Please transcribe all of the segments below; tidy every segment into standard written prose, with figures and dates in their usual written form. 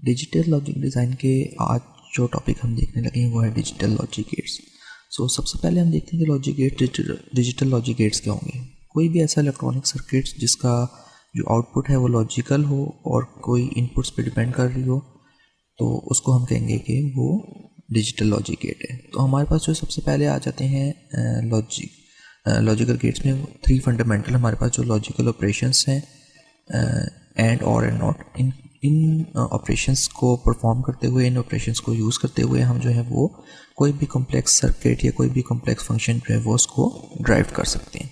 Digital logic design के आज जो टॉपिक हम देखने लगे हैं वो है डिजिटल लॉजिक गेट्स। सबसे पहले हम देखते हैं कि logic gate digital logic gates क्या होंगे। कोई भी ऐसा इलेक्ट्रॉनिक सर्किट जिसका जो आउटपुट है वो लॉजिकल हो और कोई इनपुट्स पे डिपेंड कर रही हो तो उसको हम कहेंगे कि वो डिजिटल लॉजिक गेट है। तो हमारे पास जो सबसे पहले आ जाते हैं लॉजिकल गेट्स में 3 फंडामेंटल हमारे पास जो लॉजिकल ऑपरेशंस हैं एंड और एंड नॉट। इन ऑपरेशंस को परफॉर्म करते हुए, इन ऑपरेशंस को यूज़ करते हुए हम जो है वो कोई भी कॉम्प्लेक्स सर्किट या कोई भी कॉम्प्लेक्स फंक्शन जो है वो उसको ड्राइव कर सकते हैं।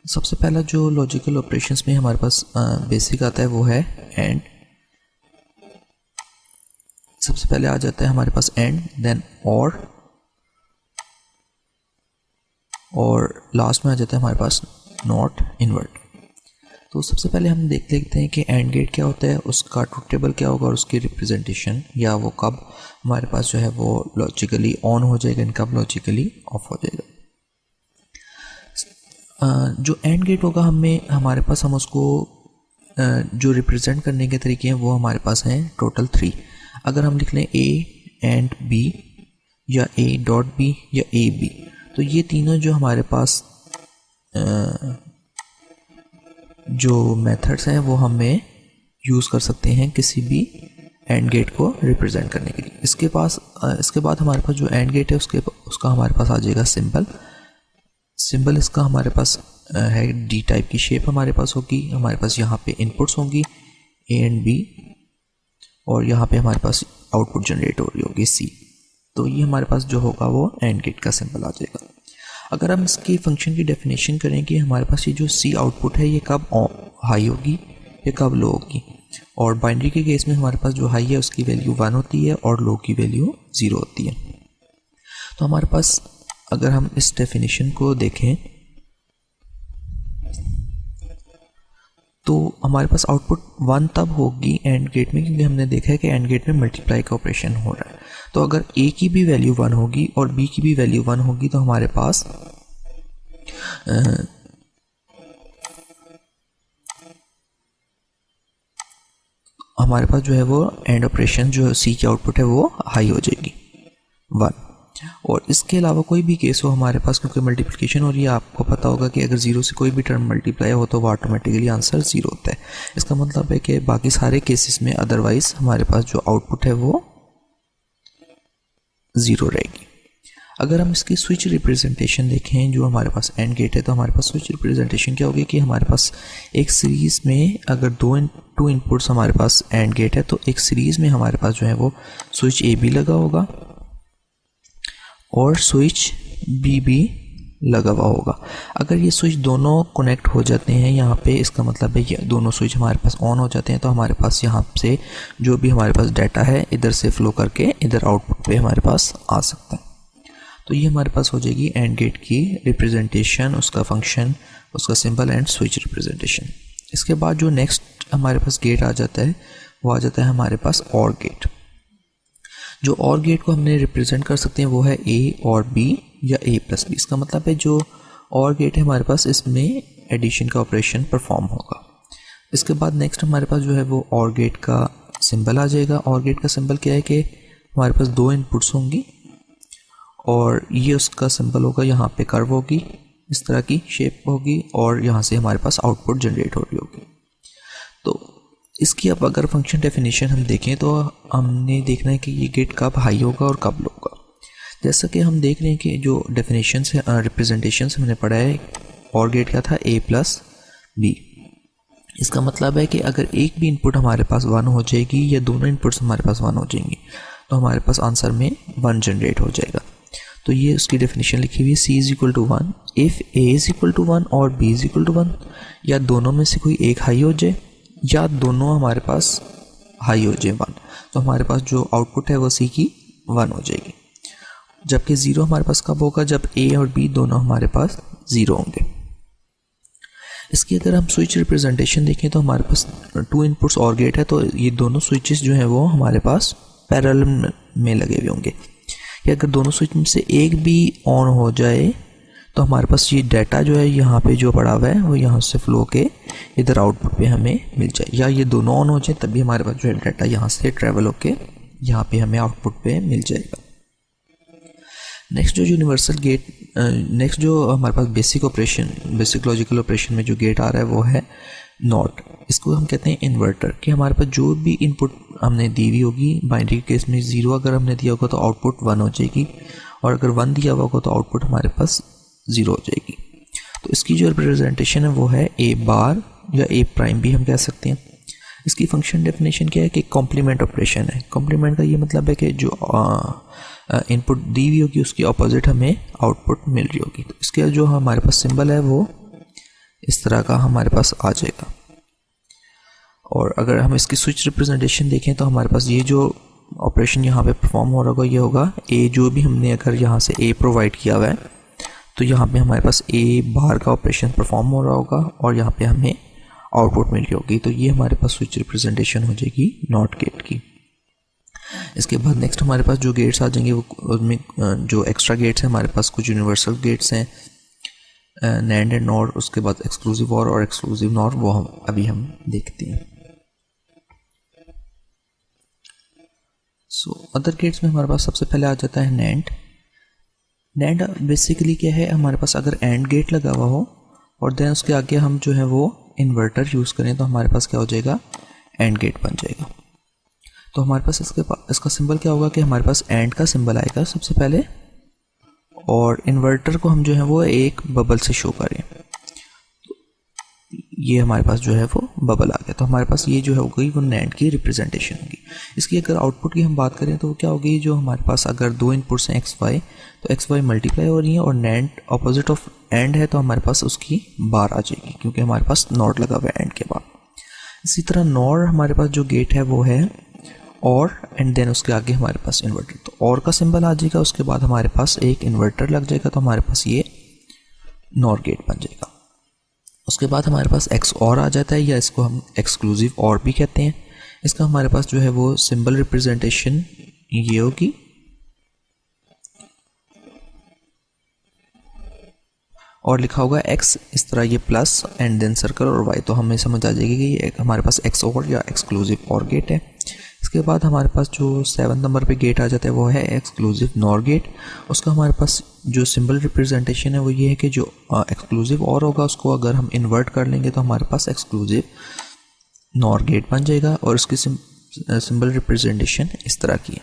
सबसे पहला जो लॉजिकल ऑपरेशंस में हमारे पास बेसिक आता है वो है एंड। सबसे पहले आ जाता है हमारे पास एंड, देन और लास्ट में आ जाता है हमारे पास नॉट इनवर्ट। तो सबसे पहले हम देख लेते हैं कि एंड गेट क्या होता है, उसका ट्रुथ टेबल क्या होगा और उसकी रिप्रेजेंटेशन, या वो कब हमारे पास जो है वो लॉजिकली ऑन हो जाएगा एंड कब लॉजिकली ऑफ हो जाएगा। जो एंड गेट होगा हमारे पास हम उसको जो रिप्रेजेंट करने के तरीके हैं वो हमारे पास हैं टोटल 3। अगर हम लिख लें ए एंड बी या ए डॉट बी या ए बी, तो ये तीनों जो हमारे पास जो मेथड्स हैं वो हमें यूज़ कर सकते हैं किसी भी एंड गेट को रिप्रेजेंट करने के लिए। इसके बाद हमारे पास जो एंड गेट है उसका हमारे पास आ जाएगा सिंबल इसका हमारे पास है डी टाइप की शेप हमारे पास होगी। हमारे पास यहाँ पे इनपुट्स होंगी ए एंड बी और यहाँ पे हमारे पास आउटपुट जनरेट हो रही होगी सी। तो ये हमारे पास जो होगा वो एंड गेट का सिंबल आ जाएगा। अगर हम इसकी फंक्शन की डेफिनेशन करें कि हमारे पास ये जो सी आउटपुट है ये कब हाई होगी या कब लो होगी, और बाइनरी के केस में हमारे पास जो हाई है उसकी वैल्यू 1 होती है और लो की वैल्यू 0 होती है। तो हमारे पास अगर हम इस डेफिनेशन को देखें तो हमारे पास आउटपुट 1 तब होगी एंड गेट में क्योंकि हमने देखा है कि एंड गेट में मल्टीप्लाई का ऑपरेशन हो रहा है। तो अगर ए की भी वैल्यू 1 होगी और बी की भी वैल्यू 1 होगी तो हमारे पास जो है वो एंड ऑपरेशन जो सी की आउटपुट है वो हाई हो जाएगी 1। और इसके अलावा कोई भी केस हो हमारे पास, क्योंकि मल्टीप्लिकेशन हो रही है, आपको पता होगा कि अगर 0 से कोई भी टर्म मल्टीप्लाई हो तो वो ऑटोमेटिकली आंसर 0 होता है। इसका मतलब है कि बाकी सारे केसेस में अदरवाइज हमारे पास जो आउटपुट है वो 0 रहेगी। अगर हम इसकी स्विच रिप्रेजेंटेशन देखें जो हमारे पास एंड गेट है, तो हमारे पास स्विच रिप्रेजेंटेशन क्या होगी कि हमारे पास एक सीरीज़ में अगर 2 इनपुट्स हमारे पास एंड गेट है तो एक सीरीज़ में हमारे पास जो है वो स्विच ए बी लगा होगा और स्विच बी भी लगा हुआ होगा। अगर ये स्विच दोनों कनेक्ट हो जाते हैं यहाँ पे, इसका मतलब है ये दोनों स्विच हमारे पास ऑन हो जाते हैं, तो हमारे पास यहाँ से जो भी हमारे पास डाटा है इधर से फ्लो करके इधर आउटपुट पे हमारे पास आ सकता है। तो ये हमारे पास हो जाएगी एंड गेट की रिप्रेजेंटेशन, उसका फंक्शन, उसका सिंबल एंड स्विच रिप्रेजेंटेशन। इसके बाद जो नेक्स्ट हमारे पास गेट आ जाता है वो आ जाता है हमारे पास और गेट। जो और गेट को हमने रिप्रेजेंट कर सकते हैं वो है ए और बी या ए प्लस बी। इसका मतलब है जो और गेट है हमारे पास इसमें एडिशन का ऑपरेशन परफॉर्म होगा। इसके बाद नेक्स्ट हमारे पास जो है वो और गेट का सिंबल आ जाएगा। और गेट का सिंबल क्या है कि हमारे पास 2 इनपुट्स होंगी और ये उसका सिंबल होगा, यहाँ पे कर्व होगी, इस तरह की शेप होगी और यहाँ से हमारे पास आउटपुट जनरेट हो रही होगी। तो इसकी अब अगर फंक्शन डेफिनेशन हम देखें तो हमने देखना है कि ये गेट कब हाई होगा और कब लो होगा। जैसा कि हम देख रहे हैं कि जो डेफिनेशन से रिप्रेजेंटेशन हमने पढ़ा है और गेट का था ए प्लस बी। इसका मतलब है कि अगर एक भी इनपुट हमारे पास 1 हो जाएगी या दोनों इनपुट्स हमारे पास 1 हो जाएंगी तो हमारे पास आंसर में 1 जनरेट हो जाएगा। तो ये उसकी डेफिनेशन लिखी हुई है C is equal to 1 if A is equal to 1 और B इज इक्वल टू 1, या दोनों में से कोई एक हाई हो जाए या दोनों हमारे पास हाई हो जाए 1, तो हमारे पास जो आउटपुट है वो C की 1 हो जाएगी। जबकि 0 हमारे पास कब होगा, जब A और B दोनों हमारे पास 0 होंगे। इसकी अगर हम स्विच रिप्रेजेंटेशन देखें तो हमारे पास 2 इनपुट्स और गेट है, तो ये दोनों स्विचेस जो हैं वो हमारे पास पैरेलल में लगे हुए होंगे। या अगर दोनों स्विच में से एक भी ऑन हो जाए तो हमारे पास ये डाटा जो है यहाँ पे जो पड़ा हुआ है वो यहाँ से फ्लो के इधर आउटपुट पे हमें मिल जाए, या ये दोनों ऑन हो जाए तभी हमारे पास जो है डाटा यहाँ से ट्रेवल होके यहाँ पे हमें आउटपुट पे मिल जाएगा। नेक्स्ट जो यूनिवर्सल गेट, नेक्स्ट जो हमारे पास बेसिक लॉजिकल ऑपरेशन में जो गेट आ रहा है वो है नॉट। इसको हम कहते हैं इन्वर्टर, कि हमारे पास जो भी इनपुट हमने दी हुई होगी, बाइनरी केस में 0 अगर हमने दिया होगा तो आउटपुट 1 हो जाएगी, और अगर 1 दिया हुआ होगा तो आउटपुट हमारे पास 0 हो जाएगी। तो इसकी जो रिप्रेजेंटेशन है वो है ए बार या ए प्राइम भी हम कह सकते हैं। इसकी फंक्शन डेफिनेशन क्या है कि कॉम्प्लीमेंट ऑपरेशन है। कॉम्प्लीमेंट का ये मतलब है कि जो इनपुट दी हुई होगी उसकी अपोजिट हमें आउटपुट मिल रही होगी। तो इसके जो हमारे पास सिंबल है वो इस तरह का हमारे पास आ जाएगा। और अगर हम इसकी स्विच रिप्रेजेंटेशन देखें तो हमारे पास ये जो ऑपरेशन यहाँ पे परफॉर्म हो रहा होगा ये होगा ए, जो भी हमने अगर यहाँ से ए प्रोवाइड किया हुआ है तो यहाँ पे हमारे पास ए बार का ऑपरेशन परफॉर्म हो रहा होगा और यहाँ पे हमें आउटपुट मिल रही होगी। तो ये हमारे पास स्विच रिप्रेजेंटेशन हो जाएगी नॉट गेट की। इसके बाद नेक्स्ट हमारे पास जो गेट्स आ जाएंगे वो उसमें जो एक्स्ट्रा गेट्स हैं हमारे पास कुछ यूनिवर्सल गेट्स हैं, नैंड एंड नॉर, उसके बाद एक्सक्लूसिव और एक्सक्लूसिव नॉर, वो हम देखते हैं। सो अदर गेट्स में हमारे पास सबसे पहले आ जाता है नैंड। नैंड बेसिकली क्या है, हमारे पास अगर एंड गेट लगा हुआ हो और देन उसके आगे हम जो है वो इन्वर्टर यूज़ करें तो हमारे पास क्या हो जाएगा, एंड गेट बन जाएगा। तो हमारे पास इसका सिंबल क्या होगा कि हमारे पास एंड का सिंबल आएगा सबसे पहले, और इन्वर्टर को हम जो है वो एक बबल से शो करें। ये हमारे पास जो है वो बबल आ गया। तो हमारे पास ये जो है हो गई वो नैंड की रिप्रेजेंटेशन होगी। इसकी अगर आउटपुट की हम बात करें तो क्या होगी, जो हमारे पास अगर दो इनपुट्स हैं एक्स वाई, तो एक्स वाई मल्टीप्लाई हो रही है और नैंड ऑपोजिट ऑफ एंड है तो हमारे पास उसकी बार आ जाएगी क्योंकि हमारे पास नॉट लगा हुआ है एंड के बाद। इसी तरह नॉर हमारे पास जो गेट है वो है और एंड देन उसके आगे हमारे पास इन्वर्टर, तो और का सिंबल आ जाएगा, उसके बाद हमारे पास एक इन्वर्टर लग जाएगा तो हमारे पास ये नॉर गेट बन जाएगा। उसके बाद हमारे पास एक्स और आ जाता है, या इसको हम एक्सक्लूसिव और भी कहते हैं। इसका हमारे पास जो है वो सिंबल रिप्रेजेंटेशन ये होगी, और लिखा होगा एक्स इस तरह, ये प्लस एंड देन सर्कल और वाई, तो हमें समझ आ जाएगी कि ये हमारे पास एक्स और या एक्सक्लूसिव और गेट है। इसके बाद हमारे पास जो 7 नंबर पे गेट आ जाता है वो है एक्सक्लूसिव नॉर गेट। उसका हमारे पास जो सिंबल रिप्रेजेंटेशन है वो ये है कि जो एक्सक्लूसिव और होगा उसको अगर हम इन्वर्ट कर लेंगे तो हमारे पास एक्सक्लूसिव नॉर गेट बन जाएगा, और इसकी सिंबल रिप्रेजेंटेशन इस तरह की है।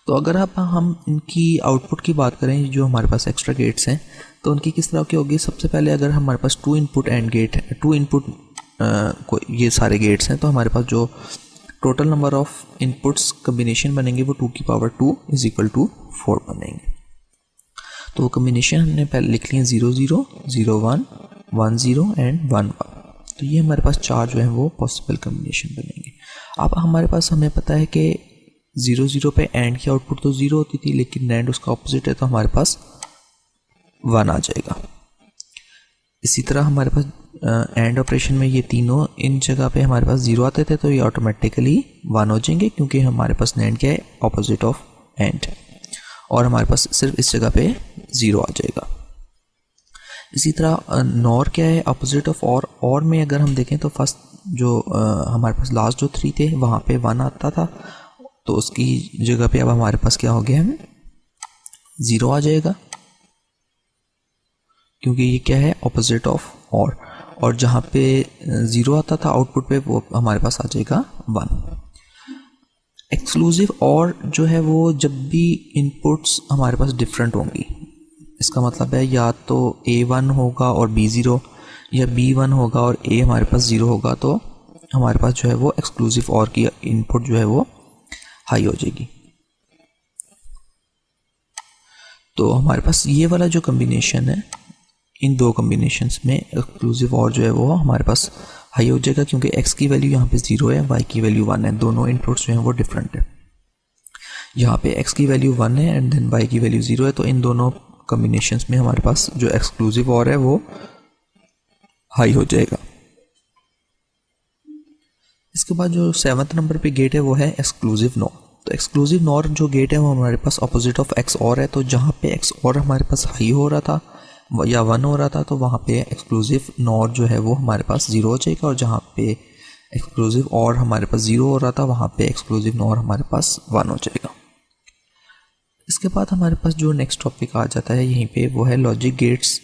तो अगर हम इनकी आउटपुट की बात करें, जो हमारे पास एक्स्ट्रा गेट्स हैं तो उनकी किस तरह की होगी। सबसे पहले अगर हमारे पास 2 इनपुट एंड गेट है, 2 इनपुट ये सारे गेट्स हैं, तो हमारे पास जो total number of inputs combination बनेंगे वो 2 की पावर 2 इज इक्वल टू 4 बनेंगे। तो वो कम्बिनेशन हमने पहले लिख लिए 0 0 0 1 1 0 एंड 1 1। तो ये हमारे पास 4 जो है वो पॉसिबल कम्बिनेशन बनेंगे। अब हमारे पास हमें पता है कि 0 0 पे एंड की आउटपुट तो 0 होती थी, लेकिन नैंड उसका ऑपोजिट है तो हमारे पास 1 आ जाएगा। इसी तरह हमारे पास एंड ऑपरेशन में ये तीनों इन जगह पे हमारे पास 0 आते थे तो ये ऑटोमेटिकली 1 हो जाएंगे क्योंकि हमारे पास नैंड क्या है, ऑपोजिट ऑफ एंड, और हमारे पास सिर्फ इस जगह पे 0 आ जाएगा। इसी तरह नॉर क्या है, ऑपोजिट ऑफ और में अगर हम देखें तो फर्स्ट जो हमारे पास लास्ट जो 3 थे वहाँ पे 1 आता था, तो उसकी जगह पे अब हमारे पास क्या हो गया, हमें 0 आ जाएगा क्योंकि ये क्या है, ऑपोजिट ऑफ और जहाँ पे 0 आता था आउटपुट पे वो हमारे पास आ जाएगा 1। एक्सक्लूसिव और जो है वो जब भी इनपुट्स हमारे पास डिफरेंट होंगी, इसका मतलब है या तो A1 होगा और B0, या B1 होगा और A हमारे पास 0 होगा, तो हमारे पास जो है वो एक्सक्लूसिव और की इनपुट जो है वो हाई हो जाएगी। तो हमारे पास ये वाला जो कम्बिनेशन है, इन दो कॉम्बिनेशंस में एक्सक्लूसिव और जो है वो हमारे पास हाई हो जाएगा क्योंकि x की वैल्यू यहाँ पे 0 है, y की वैल्यू 1 है, दोनों इनपुट्स जो हैं वो डिफरेंट है। यहाँ पे x की वैल्यू 1 है एंड देन y की वैल्यू 0 है, तो इन दोनों कॉम्बिनेशंस में हमारे पास जो एक्सक्लूसिव और है वो हाई हो जाएगा। इसके बाद जो 7th नंबर पे गेट है वो है एक्सक्लूसिव नॉर। तो एक्सक्लूसिव नॉर जो गेट है वो हमारे पास ऑपोजिट ऑफ एक्स और है, तो जहाँ पे एक्स और हमारे पास हाई हो रहा था या 1 हो रहा था तो वहाँ पे एक्सक्लूसिव नॉर जो है वो हमारे पास 0 हो जाएगा, और जहाँ पे एक्सक्लूसिव और हमारे पास 0 हो रहा था वहाँ पे एक्सक्लूसिव नॉर हमारे पास 1 हो जाएगा। इसके बाद हमारे पास जो नेक्स्ट टॉपिक आ जाता है यहीं पे, वो है लॉजिक गेट्स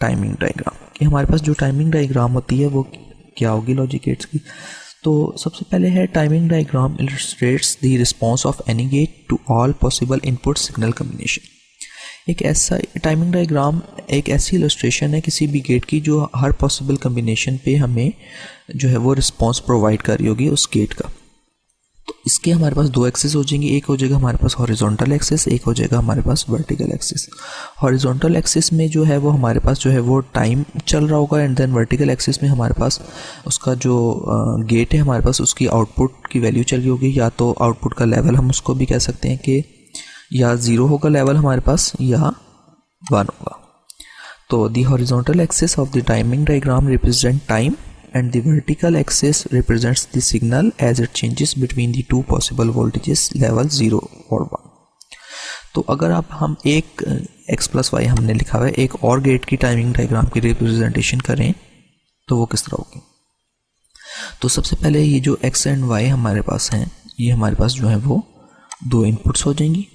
टाइमिंग डायग्राम। कि हमारे पास जो टाइमिंग डायग्राम होती है वो क्या होगी लॉजिक गेट्स की। तो सबसे पहले है timing diagram illustrates the response of any gate to all possible input signal combination. एक ऐसा टाइमिंग डायग्राम एक ऐसी इलस्ट्रेशन है किसी भी गेट की जो हर पॉसिबल कम्बिनेशन पे हमें जो है वो रिस्पॉन्स प्रोवाइड कर रही होगी उस गेट का। तो इसके हमारे पास दो एक्सिस हो जाएंगे, एक हो जाएगा हमारे पास हॉरिजॉन्टल एक्सिस, एक हो जाएगा हमारे पास वर्टिकल एक्सिस। हॉरिजॉन्टल एक्सिस में जो है वो हमारे पास जो है वो टाइम चल रहा होगा, एंड देन वर्टिकल एक्सिस में हमारे पास उसका जो गेट है हमारे पास उसकी आउटपुट की वैल्यू चल रही होगी, या तो आउटपुट का लेवल हम उसको भी कह सकते हैं कि या 0 होगा लेवल हमारे पास या 1 होगा। तो the horizontal axis of the timing diagram represent time and the vertical axis represents the signal as it changes between the two possible voltages level 0 और 1। तो अगर आप हम एक x+y हमने लिखा हुआ है एक और गेट की टाइमिंग डायग्राम की रिप्रेजेंटेशन करें तो वो किस तरह होगी। तो सबसे पहले ये जो x एंड y हमारे पास हैं, ये हमारे पास जो है वो दो इनपुट्स हो जाएंगी।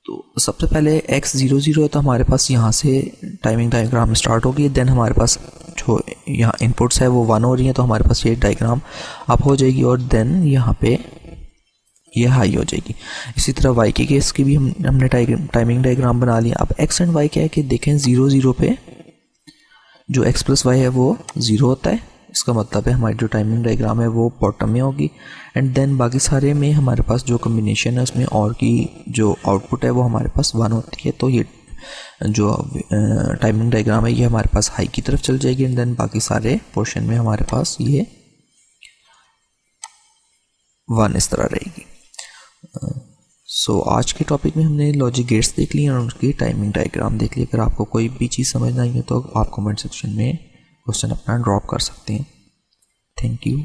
तो सबसे पहले x00 है तो हमारे पास यहाँ से टाइमिंग डायग्राम स्टार्ट होगी, देन हमारे पास जो यहाँ इनपुट्स है वो 1 हो रही हैं तो हमारे पास ये डायग्राम अप हो जाएगी, और देन यहाँ पे ये हाई हो जाएगी। इसी तरह y के केस की भी हमने टाइमिंग डायग्राम बना लिया। अब x एंड y क्या है कि देखें 0 पे जो x+y है वो 0 होता है, इसका मतलब है हमारी जो टाइमिंग डायग्राम है वो बॉटम में होगी, एंड देन बाकी सारे में हमारे पास जो कम्बिनेशन है उसमें और की जो आउटपुट है वो हमारे पास 1 होती है। तो ये जो टाइमिंग डायग्राम है ये हमारे पास हाई की तरफ चल जाएगी, एंड देन बाकी सारे पोर्शन में हमारे पास ये 1 इस तरह रहेगी। आज के टॉपिक में हमने लॉजिक गेट्स देख लिए और उनकी टाइमिंग डायग्राम देख ली। अगर आपको कोई भी चीज़ समझ नहीं है तो आप कमेंट सेक्शन में क्वेश्चन अपना ड्रॉप कर सकते हैं। Thank you.